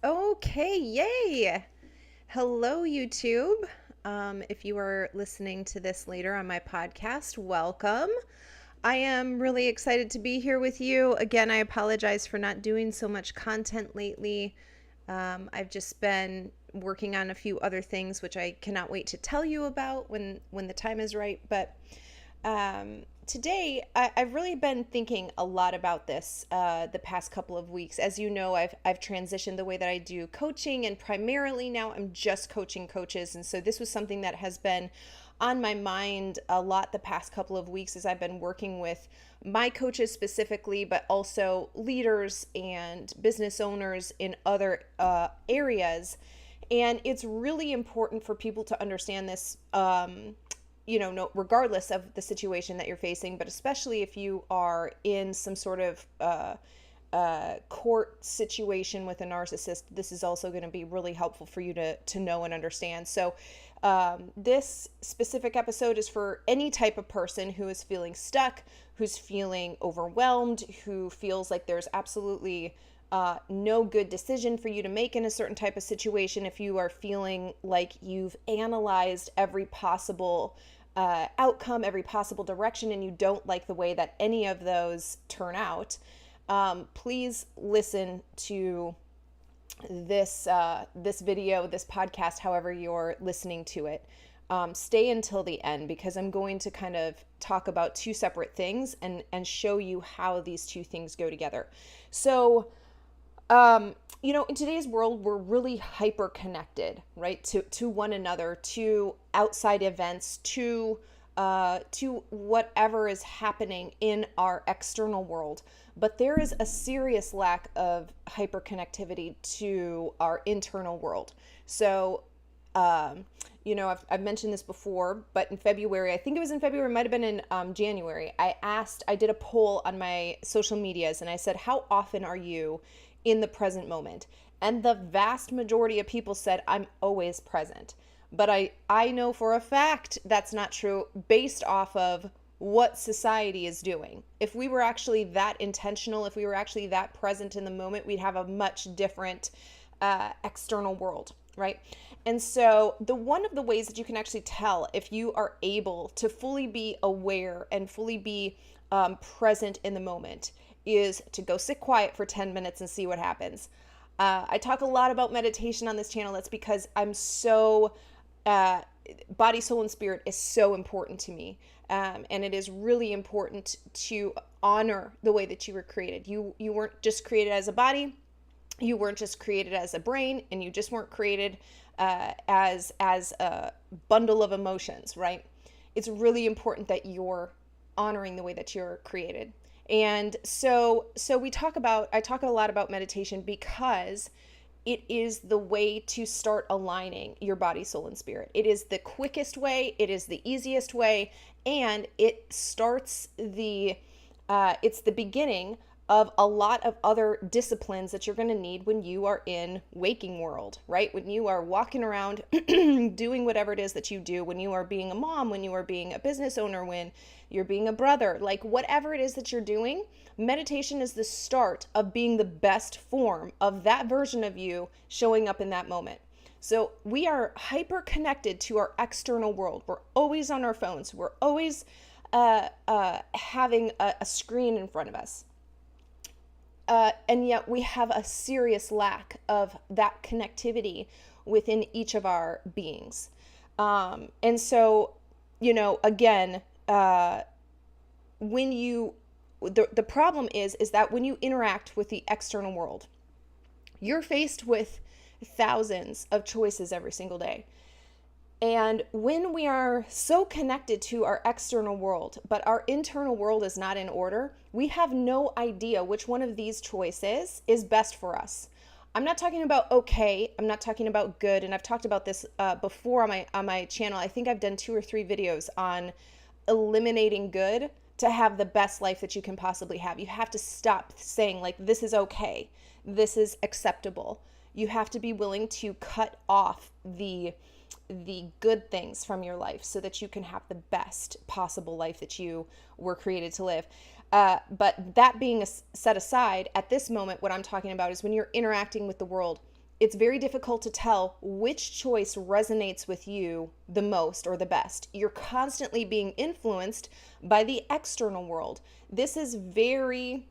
Okay, yay! Hello, YouTube. If you are listening to this later on my podcast, welcome. I am really excited to be here with you. Again, I apologize for not doing so much content lately. I've just been working on a few other things, which I cannot wait to tell you about when the time is right. But today, I've really been thinking a lot about this the past couple of weeks. As you know, I've transitioned the way that I do coaching, and primarily now I'm just coaching coaches. And so this was something that has been on my mind a lot the past couple of weeks as I've been working with my coaches specifically, but also leaders and business owners in other areas. And it's really important for people to understand this, no, regardless of the situation that you're facing, but especially if you are in some sort of court situation with a narcissist, this is also going to be really helpful for you to know and understand. So, this specific episode is for any type of person who is feeling stuck, who's feeling overwhelmed, who feels like there's absolutely no good decision for you to make in a certain type of situation. If you are feeling like you've analyzed every possible outcome, every possible direction, and you don't like the way that any of those turn out, please listen to this video, this podcast, however you're listening to it. Stay until the end because I'm going to kind of talk about two separate things and show you how these two things go together. So, in today's world, we're really hyper connected, right? To one another, to outside events, to whatever is happening in our external world. But there is a serious lack of hyperconnectivity to our internal world. So, I've mentioned this before, but in February, I think it was in February, it might have been in January, I did a poll on my social medias and I said, how often are you in the present moment? And the vast majority of people said, I'm always present. But I know for a fact that's not true based off of what society is doing. If we were actually that intentional, if we were actually that present in the moment, we'd have a much different external world, right? And so one of the ways that you can actually tell if you are able to fully be aware and fully be present in the moment is to go sit quiet for 10 minutes and see what happens. I talk a lot about meditation on this channel. That's because I'm so body, soul, and spirit is so important to me. And it is really important to honor the way that you were created. You weren't just created as a body. You weren't just created as a brain, and you just weren't created as a bundle of emotions, right? It's really important that you're honoring the way that you're created. And so I talk a lot about meditation because it is the way to start aligning your body, soul, and spirit. It is the quickest way, it is the easiest way, and it starts it's the beginning of a lot of other disciplines that you're going to need when you are in waking world, right? When you are walking around doing whatever it is that you do, when you are being a mom, when you are being a business owner, when you're being a brother, like whatever it is that you're doing, meditation is the start of being the best form of that version of you showing up in that moment. So we are hyper connected to our external world. We're always on our phones. We're always having a screen in front of us. And yet we have a serious lack of that connectivity within each of our beings. And so, again, when the problem is that when you interact with the external world, you're faced with thousands of choices every single day. And when we are so connected to our external world, but our internal world is not in order, we have no idea which one of these choices is best for us. I'm not talking about okay, I'm not talking about good, and I've talked about this before on my channel. I think I've done 2 or 3 videos on eliminating good to have the best life that you can possibly have. You have to stop saying like, this is okay, this is acceptable. You have to be willing to cut off the good things from your life so that you can have the best possible life that you were created to live. But that being set aside, at this moment, what I'm talking about is when you're interacting with the world, it's very difficult to tell which choice resonates with you the most or the best. You're constantly being influenced by the external world. This is very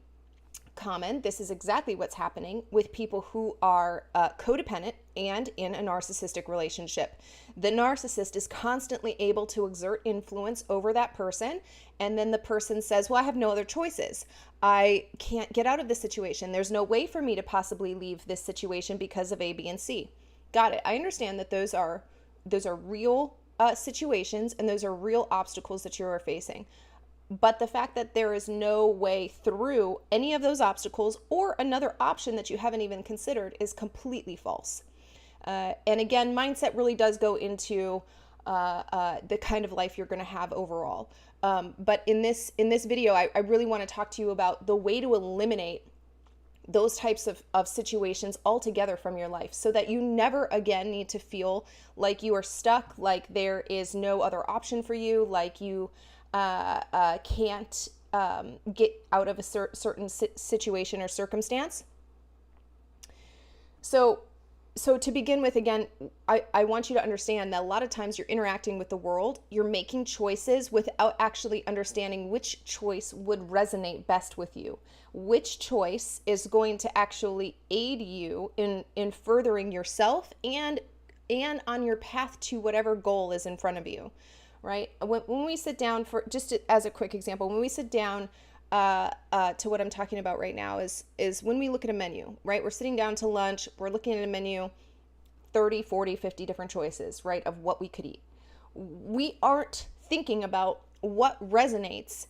common. This is exactly what's happening with people who are codependent and in a narcissistic relationship. The narcissist is constantly able to exert influence over that person, and then the person says, well, I have no other choices. I can't get out of this situation. There's no way for me to possibly leave this situation because of A, B, and C. Got it. I understand that those are real situations, and those are real obstacles that you are facing. But the fact that there is no way through any of those obstacles or another option that you haven't even considered is completely false. And again, mindset really does go into the kind of life you're going to have overall. But in this video, I really want to talk to you about the way to eliminate those types of situations altogether from your life, so that you never again need to feel like you are stuck, like there is no other option for you, like you can't get out of a certain situation or circumstance. So to begin with, again, I want you to understand that a lot of times you're interacting with the world, you're making choices without actually understanding which choice would resonate best with you, which choice is going to actually aid you in furthering yourself and on your path to whatever goal is in front of you, right? When we sit down, for just as a quick example, when we sit down to what I'm talking about right now is when we look at a menu, right? We're sitting down to lunch, we're looking at a menu, 30, 40, 50 different choices, right, of what we could eat. We aren't thinking about what resonates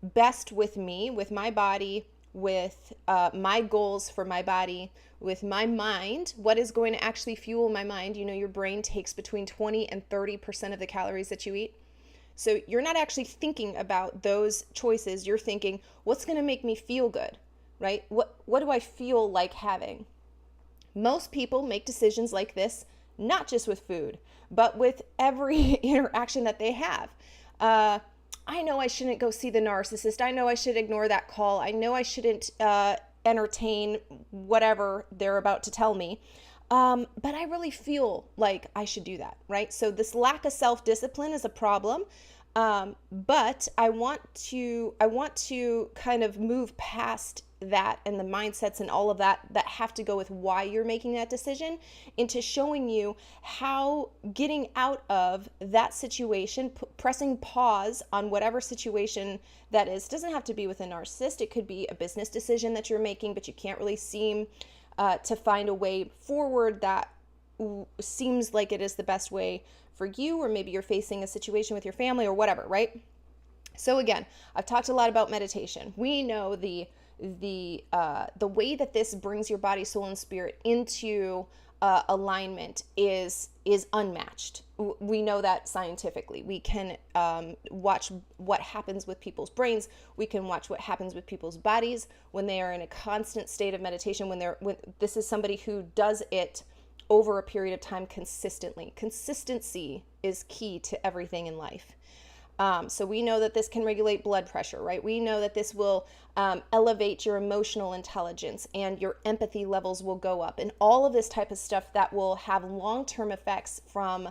best with me, with my body, with my goals for my body, with my mind, what is going to actually fuel my mind. You know, your brain takes between 20 and 30% of the calories that you eat. So you're not actually thinking about those choices. You're thinking, what's going to make me feel good, right? What do I feel like having? Most people make decisions like this, not just with food, but with every interaction that they have. I know I shouldn't go see the narcissist. I know I should ignore that call. I know I shouldn't entertain whatever they're about to tell me. But I really feel like I should do that, right? So this lack of self-discipline is a problem. But I want to kind of move past that and the mindsets and all of that have to go with why you're making that decision, into showing you how getting out of that situation, pressing pause on whatever situation that is, doesn't have to be with a narcissist. It could be a business decision that you're making, but you can't really seem to find a way forward that seems like it is the best way for you, or maybe you're facing a situation with your family or whatever, right? So again, I've talked a lot about meditation. We know the way that this brings your body, soul, and spirit into alignment is unmatched. We know that scientifically. We can watch what happens with people's brains. We can watch what happens with people's bodies when they are in a constant state of meditation. When this is somebody who does it over a period of time consistently. Consistency is key to everything in life. So we know that this can regulate blood pressure, right? We know that this will elevate your emotional intelligence, and your empathy levels will go up, and all of this type of stuff that will have long-term effects from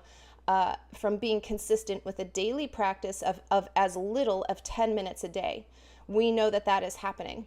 being consistent with a daily practice of as little of 10 minutes a day. We know that that is happening.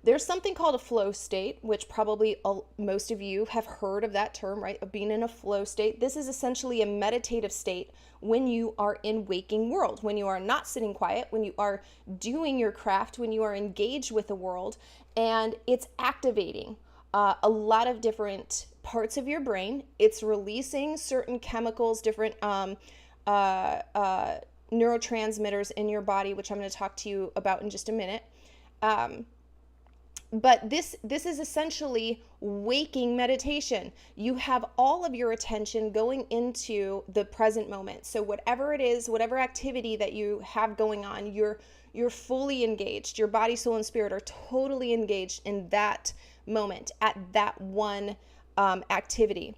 There's something called a flow state, which probably most of you have heard of that term, right? Of being in a flow state. This is essentially a meditative state when you are in waking world, when you are not sitting quiet, when you are doing your craft, when you are engaged with the world, and it's activating a lot of different parts of your brain. It's releasing certain chemicals, different neurotransmitters in your body, which I'm going to talk to you about in just a minute. But this is essentially waking meditation. You have all of your attention going into the present moment. So whatever it is, whatever activity that you have going on, you're fully engaged. Your body, soul, and spirit are totally engaged in that moment, at that one activity.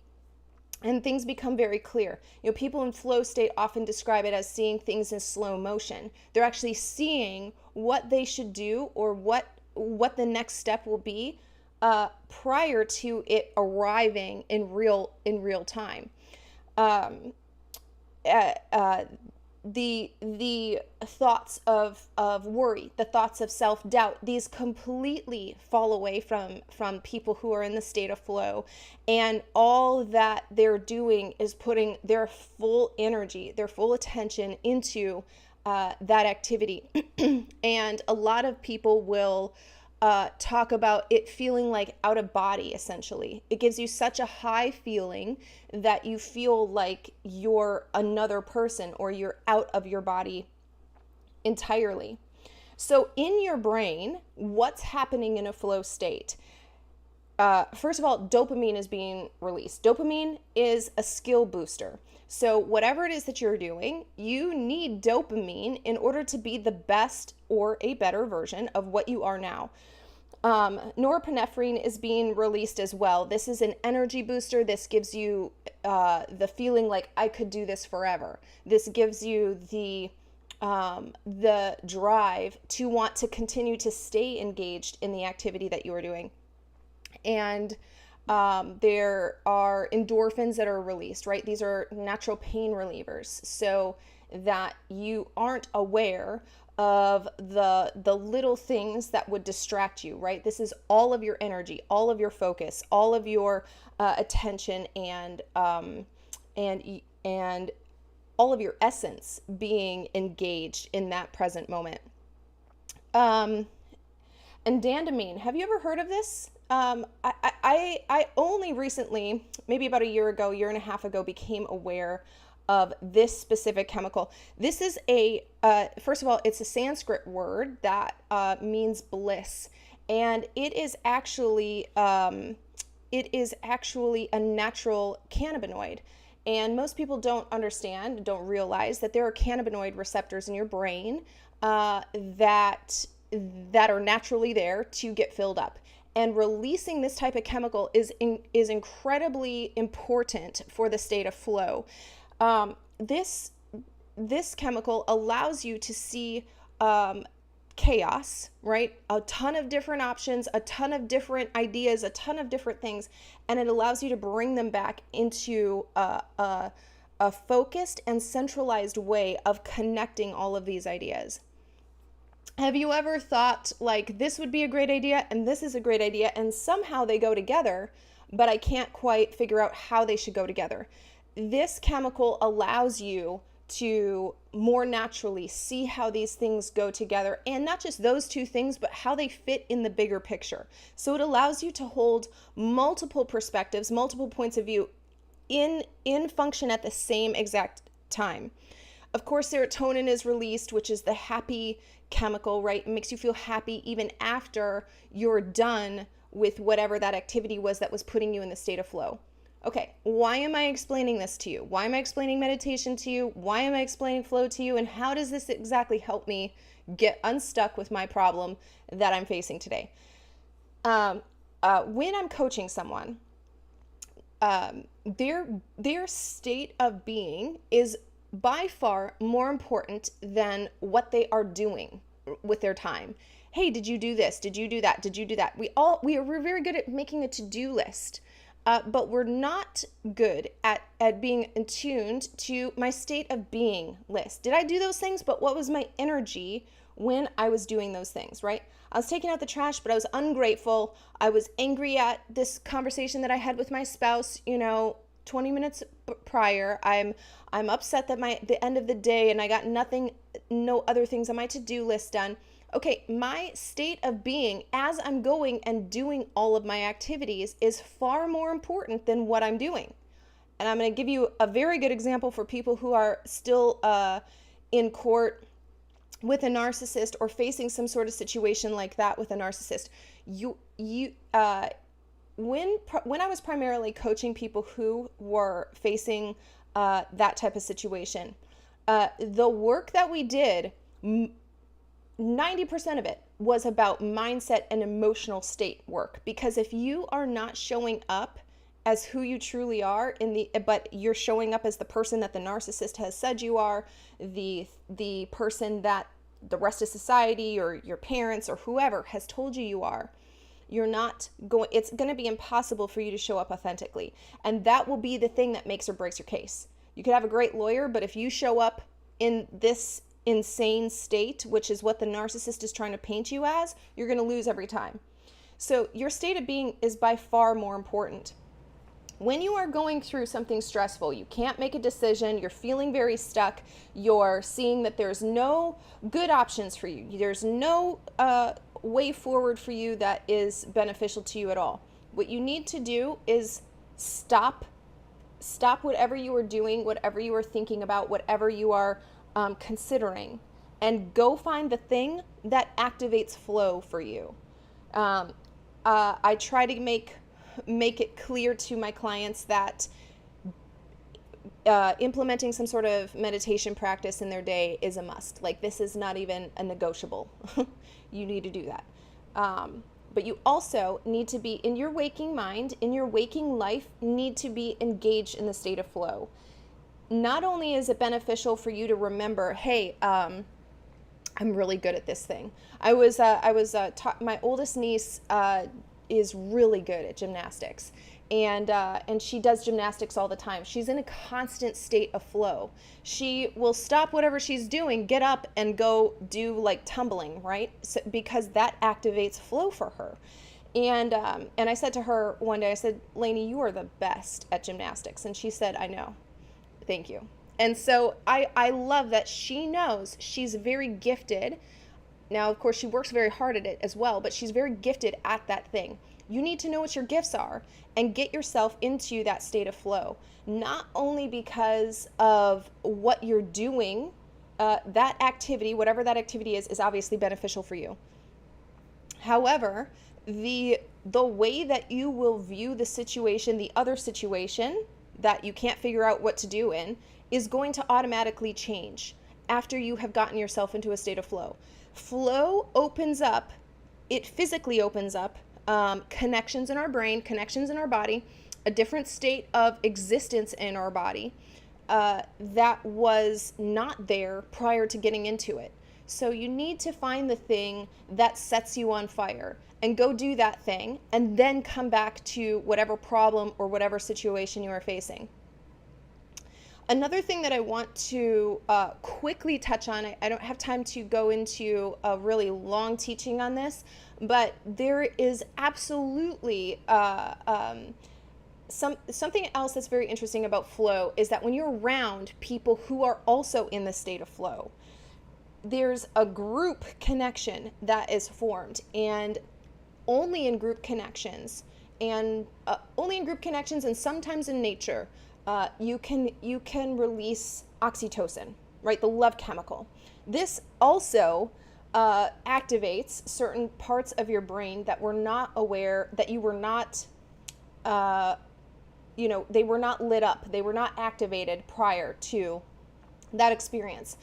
And things become very clear. You know, people in flow state often describe it as seeing things in slow motion. They're actually seeing what they should do, or what the next step will be prior to it arriving in real time. Um, uh, uh, the thoughts of worry, the thoughts of self-doubt, these completely fall away from people who are in the state of flow, and all that they're doing is putting their full energy, their full attention into that activity. And a lot of people will talk about it feeling like out of body, essentially. It gives you such a high feeling that you feel like you're another person or you're out of your body entirely. So, in your brain, what's happening in a flow state? First of all, dopamine is being released. Dopamine is a skill booster. So, whatever it is that you're doing, you need dopamine in order to be the best or a better version of what you are now. Norepinephrine is being released as well. This is an energy booster. This gives you the feeling like I could do this forever. This gives you the drive to want to continue to stay engaged in the activity that you are doing. And there are endorphins that are released, right? These are natural pain relievers, so that you aren't aware of the little things that would distract you, right? This is all of your energy, all of your focus, all of your attention, and all of your essence being engaged in that present moment. And dandamine, have you ever heard of this? I only recently, maybe about a year ago, year and a half ago, became aware of this specific chemical. This is first of all, it's a Sanskrit word that means bliss, and it is actually a natural cannabinoid. And most people don't realize that there are cannabinoid receptors in your brain that are naturally there to get filled up. And releasing this type of chemical is incredibly important for the state of flow. This chemical allows you to see chaos, right? A ton of different options, a ton of different ideas, a ton of different things, and it allows you to bring them back into a focused and centralized way of connecting all of these ideas. Have you ever thought, like, this would be a great idea and this is a great idea, and somehow they go together, but I can't quite figure out how they should go together? This chemical allows you to more naturally see how these things go together, and not just those two things, but how they fit in the bigger picture. So it allows you to hold multiple perspectives, multiple points of view in function at the same exact time. Of course, serotonin is released, which is the happy chemical, right? It makes you feel happy even after you're done with whatever that activity was that was putting you in the state of flow. Okay, why am I explaining this to you? Why am I explaining meditation to you? Why am I explaining flow to you? And how does this exactly help me get unstuck with my problem that I'm facing today? When I'm coaching someone, their state of being is by far more important than what they are doing with their time. Hey, did you do this? Did you do that? Did you do that? We're very good at making a to-do list, but we're not good at being attuned to my state of being list. Did I do those things? But what was my energy when I was doing those things, right? I was taking out the trash, but I was ungrateful. I was angry at this conversation that I had with my spouse, 20 minutes prior. I'm upset that the end of the day and I got no other things on my to-do list done. Okay, my state of being as I'm going and doing all of my activities is far more important than what I'm doing. And I'm going to give you a very good example for people who are still in court with a narcissist or facing some sort of situation like that with a narcissist. When I was primarily coaching people who were facing that type of situation, the work that we did, 90% of it was about mindset and emotional state work. Because if you are not showing up as who you truly are but you're showing up as the person that the narcissist has said you are, the person that the rest of society or your parents or whoever has told you are, It's going to be impossible for you to show up authentically. And that will be the thing that makes or breaks your case. You could have a great lawyer, but if you show up in this insane state, which is what the narcissist is trying to paint you as, you're going to lose every time. So your state of being is by far more important. When you are going through something stressful, you can't make a decision, you're feeling very stuck, you're seeing that there's no good options for you, there's no way forward for you that is beneficial to you at all. What you need to do is stop whatever you are doing, whatever you are thinking about, whatever you are considering, and go find the thing that activates flow for you. I try to make it clear to my clients that implementing some sort of meditation practice in their day is a must. Like, this is not even a negotiable. You need to do that. But you also need to be, in your waking mind, in your waking life, need to be engaged in the state of flow. Not only is it beneficial for you to remember, hey, I'm really good at this thing. My oldest niece is really good at gymnastics, and she does gymnastics all the time. She's in a constant state of flow. She will stop whatever she's doing, get up, and go do like tumbling, right? So, because that activates flow for her. And I said to her one day, I said, Lainey, you are the best at gymnastics. And she said, I know. Thank you. And so I love that she knows she's very gifted. Now, of course, she works very hard at it as well, but she's very gifted at that thing. You need to know what your gifts are and get yourself into that state of flow. Not only because of what you're doing, that activity, whatever that activity is obviously beneficial for you. However, the way that you will view the situation, the other situation that you can't figure out what to do in, is going to automatically change after you have gotten yourself into a state of flow. Flow opens up, it physically opens up connections in our brain, connections in our body, a different state of existence in our body that was not there prior to getting into it. So you need to find the thing that sets you on fire and go do that thing, and then come back to whatever problem or whatever situation you are facing. Another thing that I want to quickly touch on, I don't have time to go into a really long teaching on this, but there is absolutely something else that's very interesting about flow is that when you're around people who are also in the state of flow, there's a group connection that is formed, and only in group connections, and sometimes in nature, you can release oxytocin, right? The love chemical. This also activates certain parts of your brain that were not aware, that you were not, they were not lit up, they were not activated prior to that experience.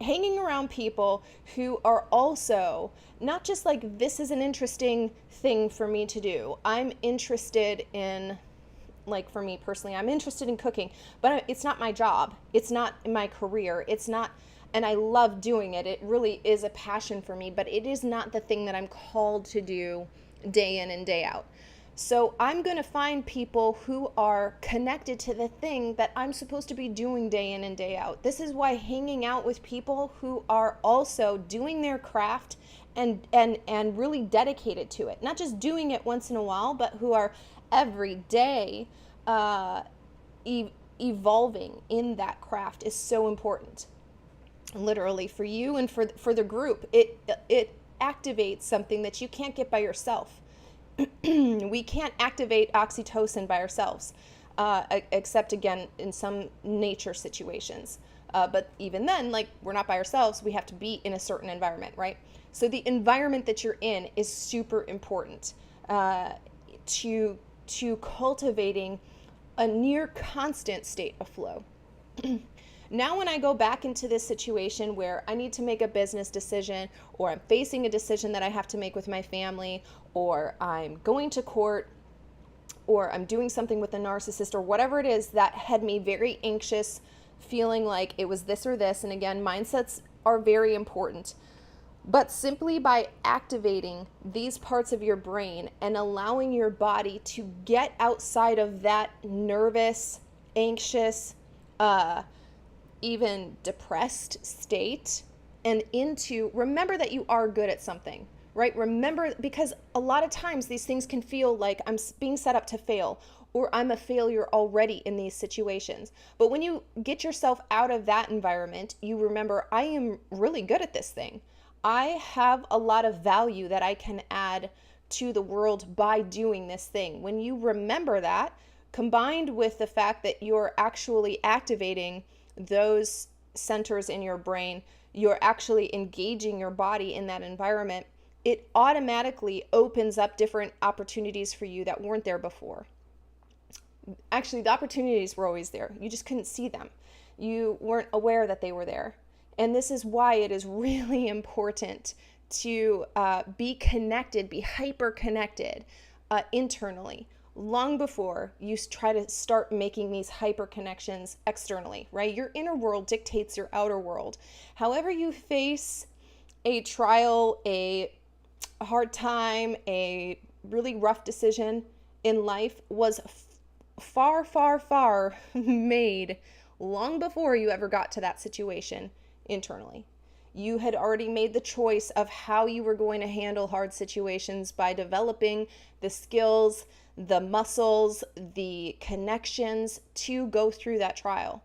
Hanging around people who are also not just like, this is an interesting thing for me to do. I'm interested in, like, for me personally, I'm interested in cooking, but it's not my job. It's not my career. It's not, and I love doing it. It really is a passion for me, but it is not the thing that I'm called to do day in and day out. So I'm going to find people who are connected to the thing that I'm supposed to be doing day in and day out. This is why hanging out with people who are also doing their craft and really dedicated to it, not just doing it once in a while, but who are every day evolving in that craft, is so important. Literally for you and for the group, it activates something that you can't get by yourself. We can't activate oxytocin by ourselves, except again in some nature situations. But even then, like, we're not by ourselves. We have to be in a certain environment, right? So the environment that you're in is super important to cultivating a near constant state of flow. Now, when I go back into this situation where I need to make a business decision, or I'm facing a decision that I have to make with my family, or I'm going to court, or I'm doing something with a narcissist, or whatever it is that had me very anxious, feeling like it was this or this, and again, mindsets are very important. But simply by activating these parts of your brain and allowing your body to get outside of that nervous, anxious, uh, even depressed state and into, remember that you are good at something, right? Remember, because a lot of times these things can feel like I'm being set up to fail, or I'm a failure already in these situations. But when you get yourself out of that environment, you remember, I am really good at this thing. I have a lot of value that I can add to the world by doing this thing. When you remember that, combined with the fact that you're actually activating those centers in your brain, you're actually engaging your body in that environment, it automatically opens up different opportunities for you that weren't there before. Actually, the opportunities were always there. You just couldn't see them. You weren't aware that they were there. And this is why it is really important to be connected, be hyper connected internally, long before you try to start making these hyper connections externally, right? Your inner world dictates your outer world. However you face a trial, a hard time, a really rough decision in life was far, far, far made long before you ever got to that situation internally. You had already made the choice of how you were going to handle hard situations by developing the skills, the muscles, the connections to go through that trial.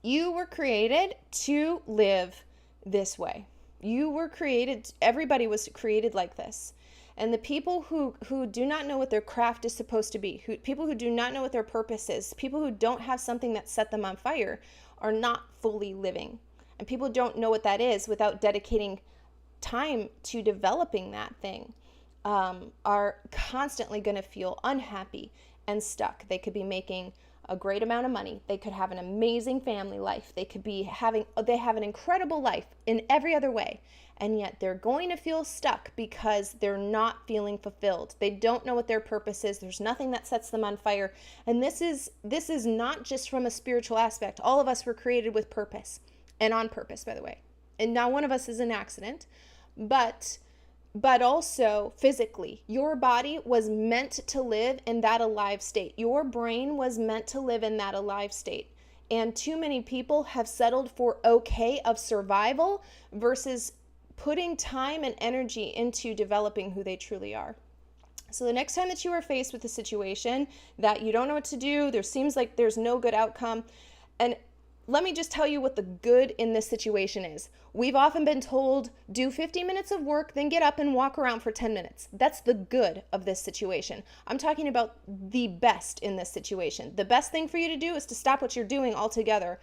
You were created to live this way. You were created, everybody was created like this. And the people who do not know what their craft is supposed to be, people who do not know what their purpose is, people who don't have something that set them on fire, are not fully living. And people don't know what that is without dedicating time to developing that thing, are constantly going to feel unhappy and stuck. They could be making a great amount of money. They could have an amazing family life. They have an incredible life in every other way. And yet they're going to feel stuck because they're not feeling fulfilled. They don't know what their purpose is. There's nothing that sets them on fire. And this is not just from a spiritual aspect. All of us were created with purpose, and on purpose, by the way. And not one of us is an accident, but also physically, your body was meant to live in that alive state. Your brain was meant to live in that alive state. And too many people have settled for okay of survival versus putting time and energy into developing who they truly are. So the next time that you are faced with a situation that you don't know what to do, there seems like there's no good outcome, and let me just tell you what the good in this situation is. We've often been told, do 50 minutes of work, then get up and walk around for 10 minutes. That's the good of this situation. I'm talking about the best in this situation. The best thing for you to do is to stop what you're doing altogether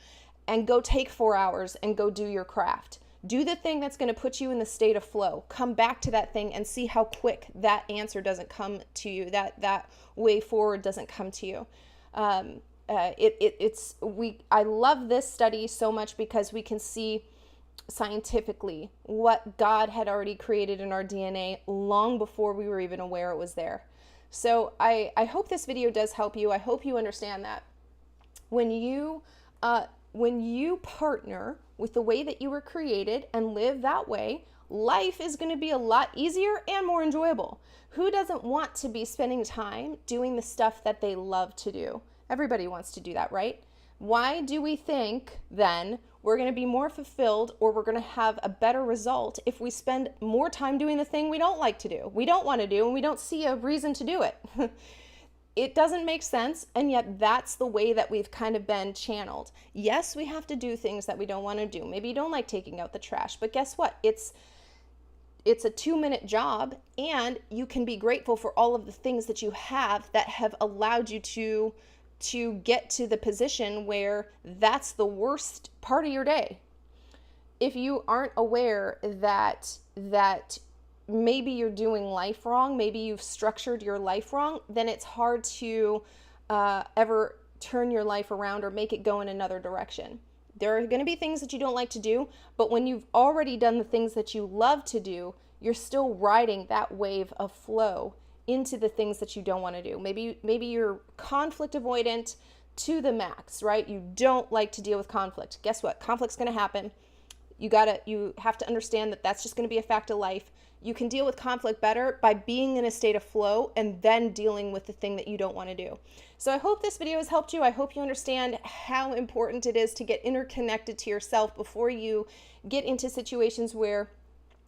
and go take 4 hours and go do your craft. Do the thing that's going to put you in the state of flow. Come back to that thing and see how quick that answer doesn't come to you, that way forward doesn't come to you. I love this study so much because we can see scientifically what God had already created in our DNA long before we were even aware it was there. So I hope this video does help you. I hope you understand that when you partner with the way that you were created and live that way, life is going to be a lot easier and more enjoyable. Who doesn't want to be spending time doing the stuff that they love to do? Everybody wants to do that, right? Why do we think then we're going to be more fulfilled or we're going to have a better result if we spend more time doing the thing we don't like to do, we don't want to do, and we don't see a reason to do it? It doesn't make sense, and yet that's the way that we've kind of been channeled. Yes, we have to do things that we don't want to do. Maybe you don't like taking out the trash, but guess what? It's a 2-minute job, and you can be grateful for all of the things that you have that have allowed you to get to the position where that's the worst part of your day. If you aren't aware that maybe you're doing life wrong, maybe you've structured your life wrong, then it's hard to ever turn your life around or make it go in another direction. There are going to be things that you don't like to do, but when you've already done the things that you love to do, you're still riding that wave of flow into the things that you don't want to do. Maybe you're conflict avoidant to the max, right? You don't like to deal with conflict. Guess what? Conflict's going to happen. You have to understand that that's just going to be a fact of life. You can deal with conflict better by being in a state of flow and then dealing with the thing that you don't want to do. So I hope this video has helped you. I hope you understand how important it is to get interconnected to yourself before you get into situations where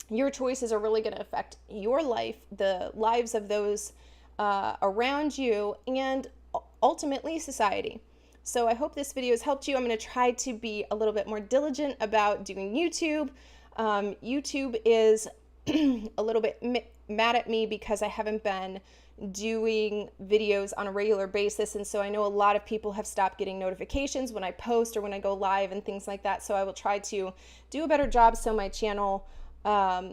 your choices are really going to affect your life, the lives of those around you, and ultimately society. So I hope this video has helped you. I'm going to try to be a little bit more diligent about doing YouTube. YouTube is a little bit mad at me because I haven't been doing videos on a regular basis, and so I know a lot of people have stopped getting notifications when I post or when I go live and things like that. So I will try to do a better job so my channel,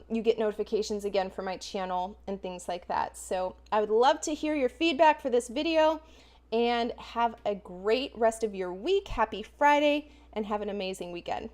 you get notifications again for my channel and things like that. So I would love to hear your feedback for this video, and have a great rest of your week. Happy Friday, and have an amazing weekend.